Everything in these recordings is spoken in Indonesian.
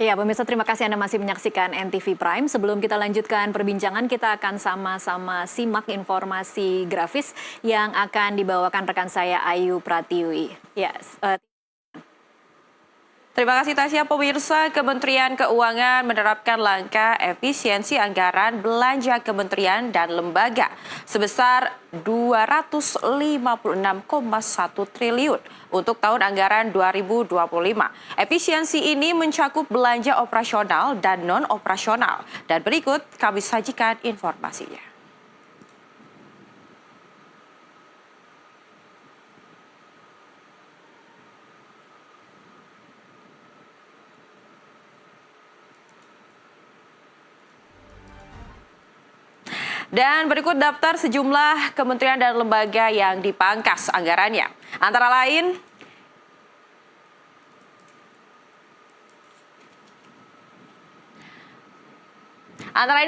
Ya, pemirsa, terima kasih Anda masih menyaksikan NTV Prime. Sebelum kita lanjutkan perbincangan, kita akan sama-sama simak informasi grafis yang akan dibawakan rekan saya Ayu Pratiwi. Ya, terima kasih Tasya. Pemirsa, Kementerian Keuangan menerapkan langkah efisiensi anggaran belanja kementerian dan lembaga sebesar 256,1 triliun untuk tahun anggaran 2025. Efisiensi ini mencakup belanja operasional dan non-operasional. Dan berikut kami sajikan informasinya. Dan berikut daftar sejumlah kementerian dan lembaga yang dipangkas anggarannya. Antara lain,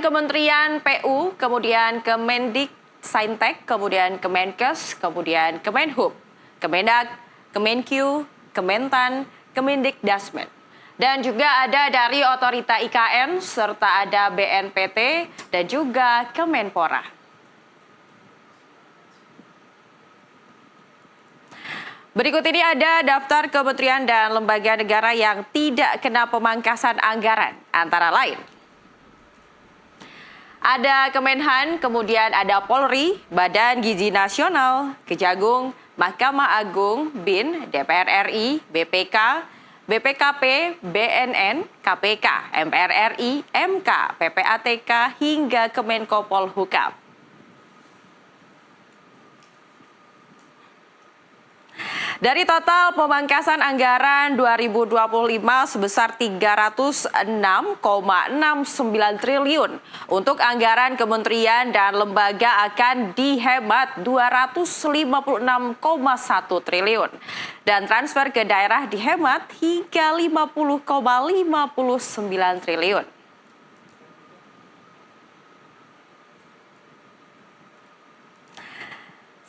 Kementerian PU, kemudian Kemendiksaintek, kemudian Kemenkes, kemudian Kemenhub, Kemendak, Kemenq, Kementan, Kemendikdasmen. Dan juga ada dari Otorita IKN, serta ada BNPT dan juga Kemenpora. Berikut ini ada daftar kementerian dan lembaga negara yang tidak kena pemangkasan anggaran. Antara lain, ada Kemenhan, kemudian ada Polri, Badan Gizi Nasional, Kejagung, Mahkamah Agung, BIN, DPR RI, BPK, BPKP, BNN, KPK, MPR RI, MK, PPATK, hingga Kemenko Polhukam. Dari total pemangkasan anggaran 2025 sebesar 306,69 triliun, untuk anggaran kementerian dan lembaga akan dihemat 256,1 triliun. Dan transfer ke daerah dihemat hingga 50,59 triliun.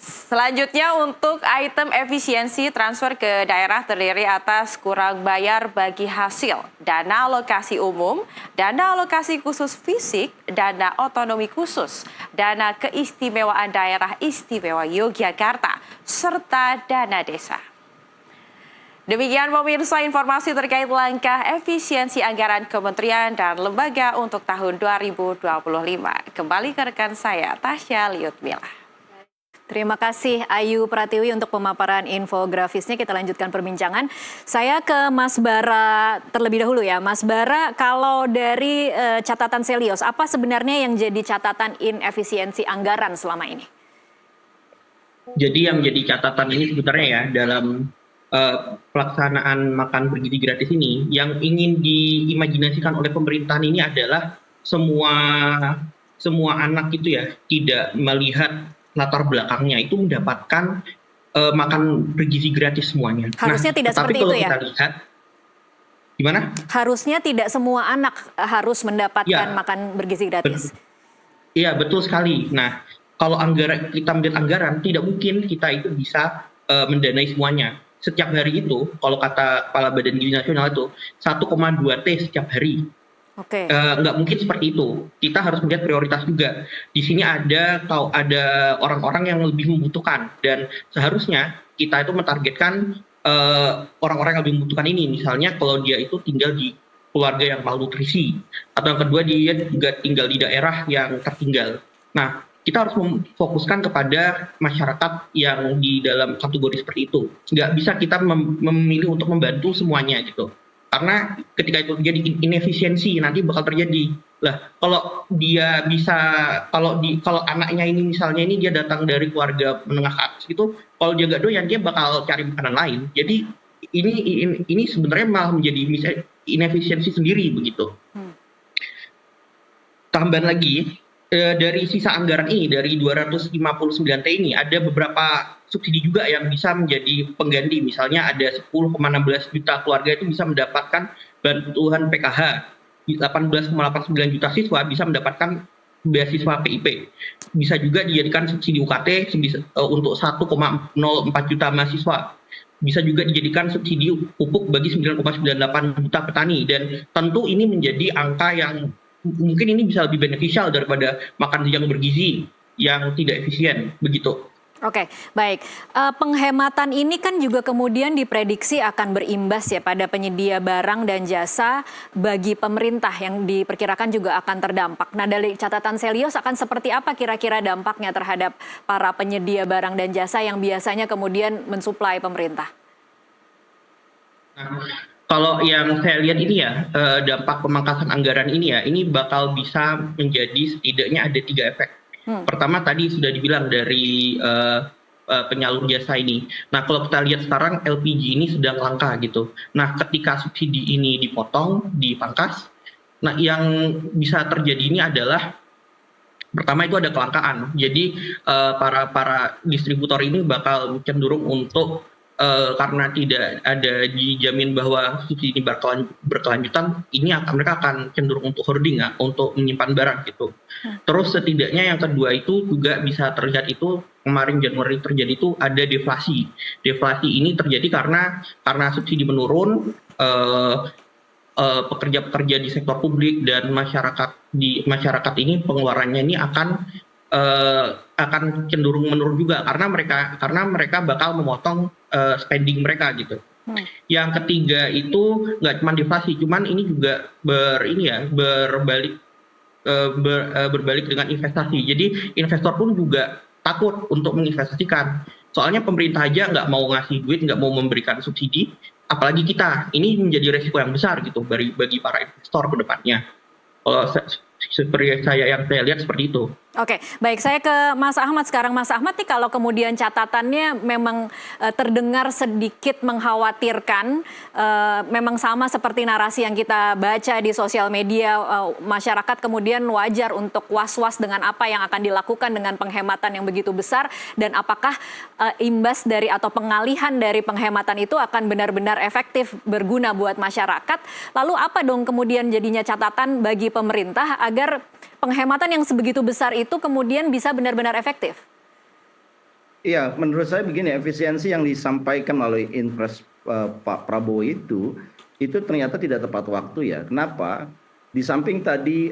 Selanjutnya, untuk item efisiensi transfer ke daerah terdiri atas kurang bayar bagi hasil, dana alokasi umum, dana alokasi khusus fisik, dana otonomi khusus, dana keistimewaan daerah istimewa Yogyakarta, serta dana desa. Demikian pemirsa informasi terkait langkah efisiensi anggaran kementerian dan lembaga untuk tahun 2025. Kembali ke rekan saya, Tasya Liutmila. Terima kasih Ayu Pratiwi untuk pemaparan infografisnya. Kita lanjutkan perbincangan. Saya ke Mas Bara terlebih dahulu ya. Mas Bara, kalau dari catatan Selyos, apa sebenarnya yang jadi catatan inefisiensi anggaran selama ini? Jadi yang jadi catatan ini sebenarnya ya dalam pelaksanaan makan bergizi gratis ini, yang ingin diimajinasikan oleh pemerintahan ini adalah semua anak itu ya tidak melihat latar belakangnya itu mendapatkan makan bergizi gratis semuanya. Harusnya tidak seperti itu ya? Kita lihat, gimana? Harusnya tidak semua anak harus mendapatkan makan bergizi gratis. Iya, betul sekali. Nah, kalau kita melihat anggaran, tidak mungkin kita itu bisa mendanai semuanya. Setiap hari itu, kalau kata Kepala Badan Gizi Nasional itu, 1,2 T setiap hari. Oke. Nggak mungkin seperti itu. Kita harus melihat prioritas juga. Di sini ada orang-orang yang lebih membutuhkan, dan seharusnya kita itu mentargetkan orang-orang yang lebih membutuhkan ini. Misalnya kalau dia itu tinggal di keluarga yang malnutrisi, atau yang kedua dia juga tinggal di daerah yang tertinggal. Nah, kita harus memfokuskan kepada masyarakat yang di dalam kategori seperti itu. Nggak bisa kita memilih untuk membantu semuanya gitu. Karena ketika itu terjadi inefisiensi, nanti bakal terjadi. Lah, kalau dia bisa, kalau anaknya ini misalnya dia datang dari keluarga menengah ke atas gitu, kalau dia nggak doyan, dia bakal cari makanan lain. Jadi ini sebenarnya malah menjadi inefisiensi sendiri begitu. Tambahan lagi, dari sisa anggaran ini, dari 259 T ini, ada beberapa subsidi juga yang bisa menjadi pengganti. Misalnya ada 10,16 juta keluarga itu bisa mendapatkan bantuan PKH. 18,89 juta siswa bisa mendapatkan beasiswa PIP. Bisa juga dijadikan subsidi UKT untuk 1,04 juta mahasiswa. bisa juga dijadikan subsidi pupuk bagi 9,98 juta petani, dan tentu ini menjadi angka yang mungkin ini bisa lebih beneficial daripada makan yang bergizi yang tidak efisien begitu. Oke, baik. Penghematan ini kan juga kemudian diprediksi akan berimbas ya pada penyedia barang dan jasa bagi pemerintah yang diperkirakan juga akan terdampak. Nah, dari catatan Selyos akan seperti apa kira-kira dampaknya terhadap para penyedia barang dan jasa yang biasanya kemudian mensuplai pemerintah? Nah, kalau yang saya lihat ini ya, dampak pemangkasan anggaran ini ya, ini bakal bisa menjadi setidaknya ada 3 efek. Pertama tadi sudah dibilang dari penyalur jasa ini. Nah, kalau kita lihat sekarang LPG ini sedang langka gitu. Nah, ketika subsidi ini dipotong, dipangkas, nah yang bisa terjadi ini adalah pertama itu ada kelangkaan. Jadi para distributor ini bakal cenderung untuk karena tidak ada dijamin bahwa subsidi ini berkelanjutan, ini mereka akan cenderung untuk hoarding ya, untuk menyimpan barang gitu. Terus setidaknya yang kedua itu juga bisa terlihat itu kemarin Januari terjadi itu ada deflasi. Deflasi ini terjadi karena subsidi menurun, pekerja-pekerja di sektor publik dan masyarakat ini pengeluarannya ini akan cenderung menurun juga karena mereka bakal memotong spending mereka gitu. Yang ketiga itu nggak cuma deflasi, cuman ini juga berbalik dengan investasi. Jadi investor pun juga takut untuk menginvestasikan. Soalnya pemerintah aja nggak mau ngasih duit, nggak mau memberikan subsidi, apalagi kita. Ini menjadi resiko yang besar gitu bagi para investor ke depannya. Kalau seperti yang saya lihat seperti itu. Oke, baik. Saya ke Mas Ahmad sekarang. Mas Ahmad nih, kalau kemudian catatannya memang terdengar sedikit mengkhawatirkan, memang sama seperti narasi yang kita baca di sosial media, masyarakat kemudian wajar untuk was-was dengan apa yang akan dilakukan dengan penghematan yang begitu besar, dan apakah imbas dari atau pengalihan dari penghematan itu akan benar-benar efektif berguna buat masyarakat. Lalu apa dong kemudian jadinya catatan bagi pemerintah agar penghematan yang sebegitu besar itu kemudian bisa benar-benar efektif? Iya, menurut saya begini, efisiensi yang disampaikan melalui Inpres Pak Prabowo itu ternyata tidak tepat waktu ya. Kenapa? Di samping tadi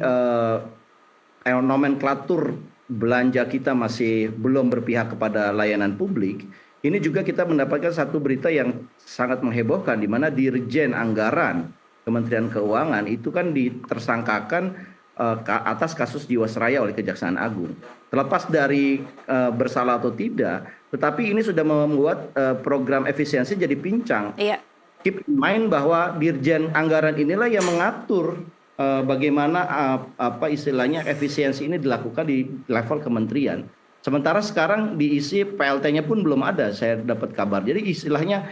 nomenklatur belanja kita masih belum berpihak kepada layanan publik, ini juga kita mendapatkan satu berita yang sangat menghebohkan, di mana Dirjen Anggaran Kementerian Keuangan itu kan ditersangkakan atas kasus Jiwasraya oleh Kejaksaan Agung. Terlepas dari bersalah atau tidak, tetapi ini sudah membuat program efisiensi jadi pincang. Iya. Keep in mind bahwa Dirjen Anggaran inilah yang mengatur bagaimana istilahnya efisiensi ini dilakukan di level kementerian. Sementara sekarang diisi PLT-nya pun belum ada, saya dapat kabar. Jadi istilahnya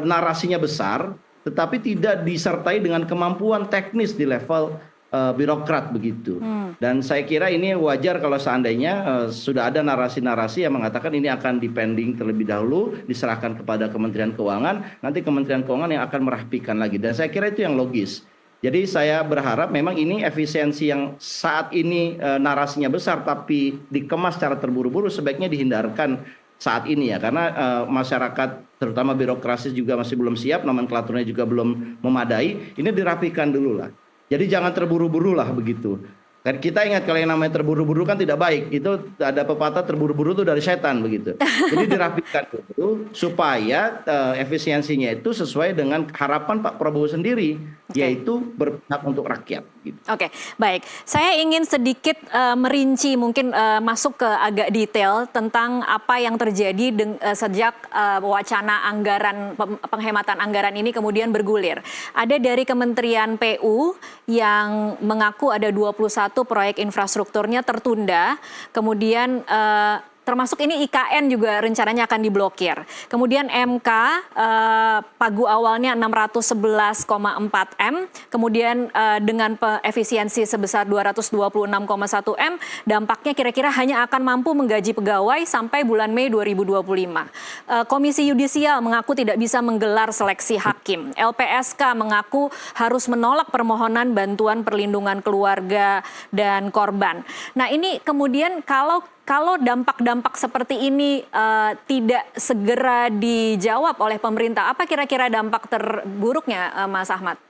narasinya besar, tetapi tidak disertai dengan kemampuan teknis di level birokrat begitu. Dan saya kira ini wajar kalau seandainya sudah ada narasi-narasi yang mengatakan ini akan dipending terlebih dahulu, diserahkan kepada Kementerian Keuangan, nanti Kementerian Keuangan yang akan merapikan lagi. Dan saya kira itu yang logis. Jadi saya berharap memang ini efisiensi yang saat ini narasinya besar tapi dikemas secara terburu-buru sebaiknya dihindarkan saat ini ya, karena masyarakat terutama birokrasi juga masih belum siap, nomenklaturnya juga belum memadai, ini dirapikan dulu lah. Jadi jangan terburu-buru lah begitu. Dan kita ingat kalau yang namanya terburu-buru kan tidak baik. Itu ada pepatah terburu-buru itu dari setan begitu. Jadi dirapikan dulu supaya efisiensinya itu sesuai dengan harapan Pak Prabowo sendiri, yaitu berpihak untuk rakyat. Gitu. Oke, baik. Saya ingin sedikit merinci, mungkin masuk ke agak detail tentang apa yang terjadi sejak wacana anggaran penghematan anggaran ini kemudian bergulir. Ada dari Kementerian PU yang mengaku ada 21 proyek infrastrukturnya tertunda, kemudian termasuk ini IKN juga rencananya akan diblokir. Kemudian MK pagu awalnya 611,4 M, kemudian dengan efisiensi sebesar 226,1 M, dampaknya kira-kira hanya akan mampu menggaji pegawai sampai bulan Mei 2025. Komisi Yudisial mengaku tidak bisa menggelar seleksi hakim. LPSK mengaku harus menolak permohonan bantuan perlindungan keluarga dan korban. Nah, ini kemudian kalau kalau dampak-dampak seperti ini tidak segera dijawab oleh pemerintah, apa kira-kira dampak terburuknya, Mas Ahmad?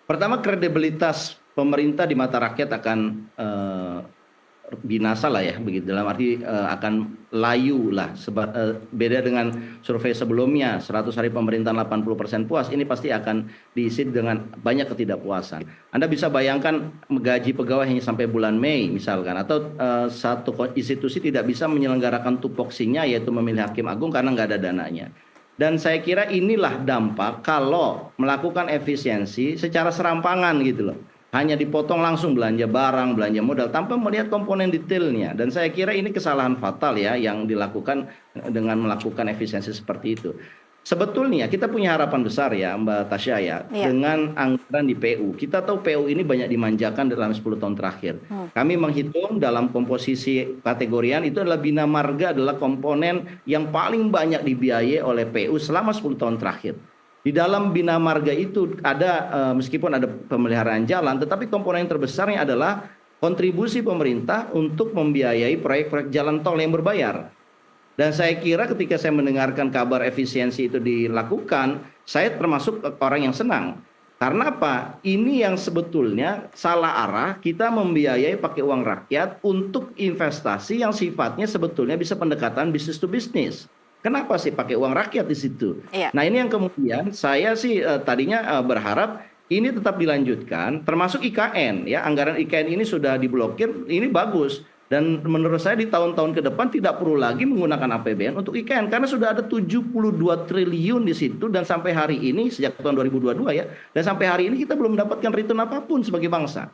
Pertama, kredibilitas pemerintah di mata rakyat akan binasa lah ya, begitu, dalam arti akan layu lah. Beda dengan survei sebelumnya, 100 hari pemerintahan 80% puas, ini pasti akan diisi dengan banyak ketidakpuasan. Anda bisa bayangkan gaji pegawai hanya sampai bulan Mei misalkan, atau satu institusi tidak bisa menyelenggarakan tupoksinya, yaitu memilih hakim agung karena nggak ada dananya. Dan saya kira inilah dampak kalau melakukan efisiensi secara serampangan gitu loh. Hanya dipotong langsung belanja barang, belanja modal tanpa melihat komponen detailnya. Dan saya kira ini kesalahan fatal ya yang dilakukan dengan melakukan efisiensi seperti itu. Sebetulnya kita punya harapan besar ya Mbak Tasya ya, dengan anggaran di PU. Kita tahu PU ini banyak dimanjakan dalam 10 tahun terakhir. Kami menghitung dalam komposisi kategorian itu adalah Bina Marga adalah komponen yang paling banyak dibiayai oleh PU selama 10 tahun terakhir. Di dalam Bina Marga itu ada meskipun ada pemeliharaan jalan, tetapi komponen terbesarnya adalah kontribusi pemerintah untuk membiayai proyek-proyek jalan tol yang berbayar. Dan saya kira ketika saya mendengarkan kabar efisiensi itu dilakukan, saya termasuk orang yang senang. Karena apa? Ini yang sebetulnya salah arah, kita membiayai pakai uang rakyat untuk investasi yang sifatnya sebetulnya bisa pendekatan bisnis to bisnis. Kenapa sih pakai uang rakyat di situ? Nah ini yang kemudian saya sih tadinya berharap ini tetap dilanjutkan, termasuk IKN ya, anggaran IKN ini sudah diblokir, ini bagus. Dan menurut saya di tahun-tahun ke depan tidak perlu lagi menggunakan APBN untuk IKN karena sudah ada 72 triliun di situ, dan sampai hari ini sejak tahun 2022 ya, dan sampai hari ini kita belum mendapatkan return apapun sebagai bangsa.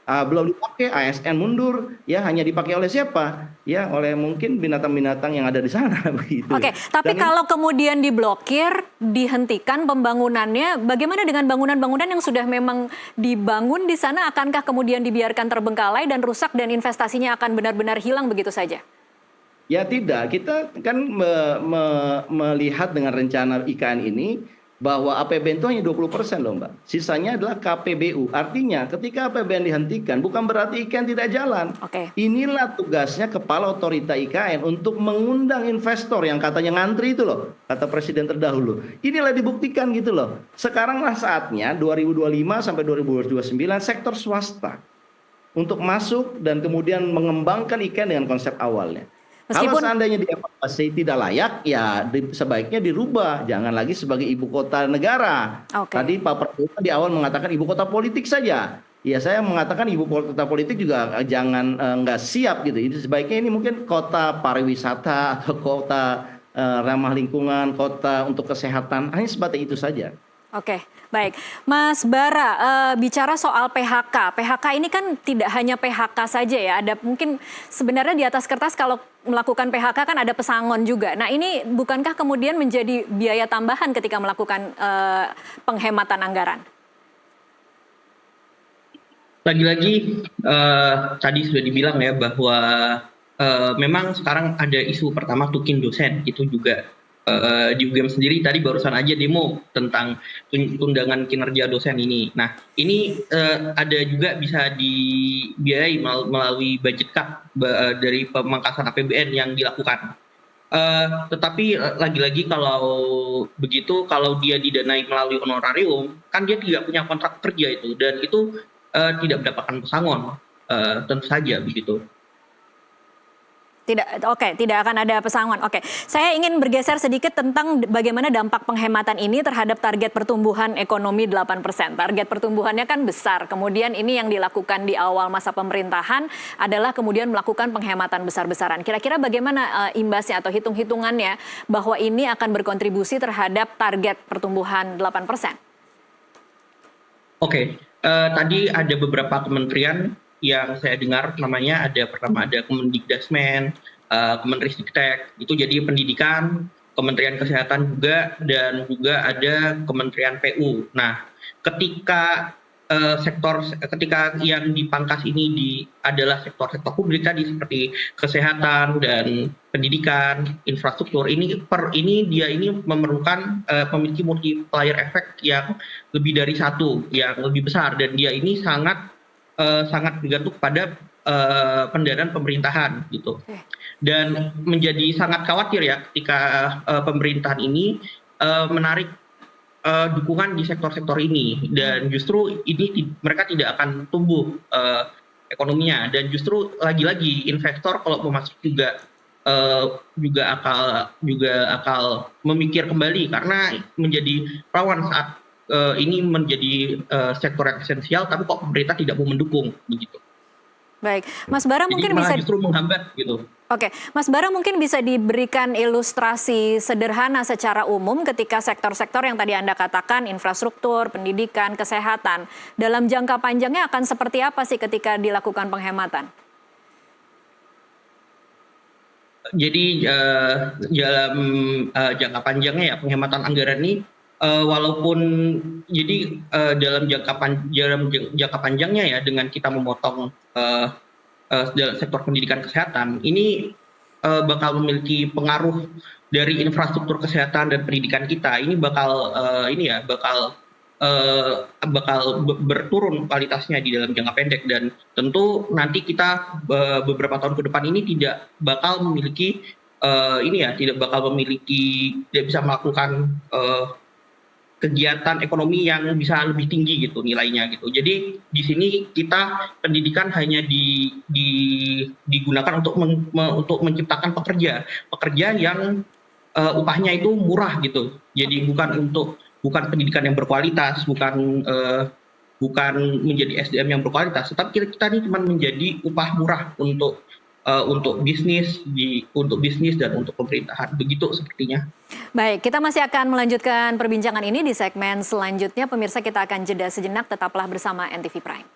Belum dipakai, ASN mundur, ya hanya dipakai oleh siapa? Ya oleh mungkin binatang-binatang yang ada di sana begitu. Oke, tapi kalau kemudian diblokir, dihentikan pembangunannya, bagaimana dengan bangunan-bangunan yang sudah memang dibangun di sana? Akankah kemudian dibiarkan terbengkalai dan rusak dan investasinya akan benar-benar hilang begitu saja? Ya tidak, kita kan melihat dengan rencana IKN ini bahwa APBN itu hanya 20% loh Mbak. Sisanya adalah KPBU. Artinya ketika APBN dihentikan bukan berarti IKN tidak jalan. Inilah tugasnya kepala otorita IKN untuk mengundang investor yang katanya ngantri itu loh, kata presiden terdahulu. Inilah dibuktikan gitu loh. Sekaranglah saatnya 2025 sampai 2029 sektor swasta untuk masuk dan kemudian mengembangkan IKN dengan konsep awalnya. Kalau seandainya dievaluasi tidak layak, ya sebaiknya dirubah. Jangan lagi sebagai ibu kota negara. Tadi Pak Prabowo di awal mengatakan ibu kota politik saja. Ya saya mengatakan ibu kota politik juga jangan nggak siap gitu. Jadi sebaiknya ini mungkin kota pariwisata atau kota ramah lingkungan, kota untuk kesehatan. Hanya sebatas itu saja. Oke, baik. Mas Bara, bicara soal PHK. PHK ini kan tidak hanya PHK saja ya. Ada mungkin sebenarnya di atas kertas kalau melakukan PHK kan ada pesangon juga. Nah ini bukankah kemudian menjadi biaya tambahan ketika melakukan penghematan anggaran? Lagi-lagi tadi sudah dibilang ya bahwa memang sekarang ada isu pertama tukin dosen, itu juga di UGM sendiri tadi barusan aja demo tentang tunjangan kinerja dosen ini. Nah ini ada juga bisa dibiayai melalui budget cut dari pemangkasan APBN yang dilakukan. Tetapi lagi-lagi kalau begitu, kalau dia didanai melalui honorarium, kan dia tidak punya kontrak kerja itu, dan itu tidak mendapatkan pesangon, tentu saja begitu. Tidak akan ada pesangon. Saya ingin bergeser sedikit tentang bagaimana dampak penghematan ini terhadap target pertumbuhan ekonomi 8%. Target pertumbuhannya kan besar. Kemudian ini yang dilakukan di awal masa pemerintahan adalah kemudian melakukan penghematan besar-besaran. Kira-kira bagaimana imbasnya atau hitung-hitungannya bahwa ini akan berkontribusi terhadap target pertumbuhan 8%? Tadi ada beberapa kementerian yang saya dengar namanya, pertama ada Kemendikdasmen, Kemenrisdiktek, itu jadi pendidikan, Kementerian Kesehatan juga, dan juga ada Kementerian PU. Nah, ketika ketika yang dipangkas ini adalah sektor-sektor publik tadi seperti kesehatan dan pendidikan, infrastruktur, ini dia memerlukan memiliki multiplier effect yang lebih dari satu, yang lebih besar, dan dia ini sangat bergantung pada pendanaan pemerintahan gitu. Dan menjadi sangat khawatir ya ketika pemerintahan ini menarik dukungan di sektor-sektor ini, dan justru ini mereka tidak akan tumbuh ekonominya, dan justru lagi-lagi investor kalau mau masuk juga akan memikir kembali karena menjadi rawan saat ini menjadi sektor yang esensial, tapi kok pemerintah tidak mau mendukung begitu. Baik, Mas Bara Jadi mungkin malah bisa justru menghambat gitu. Oke, Mas Bara mungkin bisa diberikan ilustrasi sederhana secara umum ketika sektor-sektor yang tadi Anda katakan, infrastruktur, pendidikan, kesehatan, dalam jangka panjangnya akan seperti apa sih ketika dilakukan penghematan? Jadi dalam jangka panjangnya ya penghematan anggaran ini walaupun jadi dalam jangka panjangnya ya dengan kita memotong dalam sektor pendidikan kesehatan ini bakal memiliki pengaruh dari infrastruktur kesehatan dan pendidikan kita ini bakal berturun kualitasnya di dalam jangka pendek, dan tentu nanti kita beberapa tahun ke depan ini tidak bisa melakukan kegiatan ekonomi yang bisa lebih tinggi gitu nilainya gitu. Jadi di sini kita pendidikan hanya digunakan untuk menciptakan pekerja yang upahnya itu murah gitu. Jadi bukan pendidikan yang berkualitas, bukan menjadi SDM yang berkualitas, tetapi kita ini cuma menjadi upah murah untuk bisnis dan untuk pemerintahan, begitu sepertinya. Baik, kita masih akan melanjutkan perbincangan ini di segmen selanjutnya. Pemirsa, kita akan jeda sejenak, tetaplah bersama NTV Prime.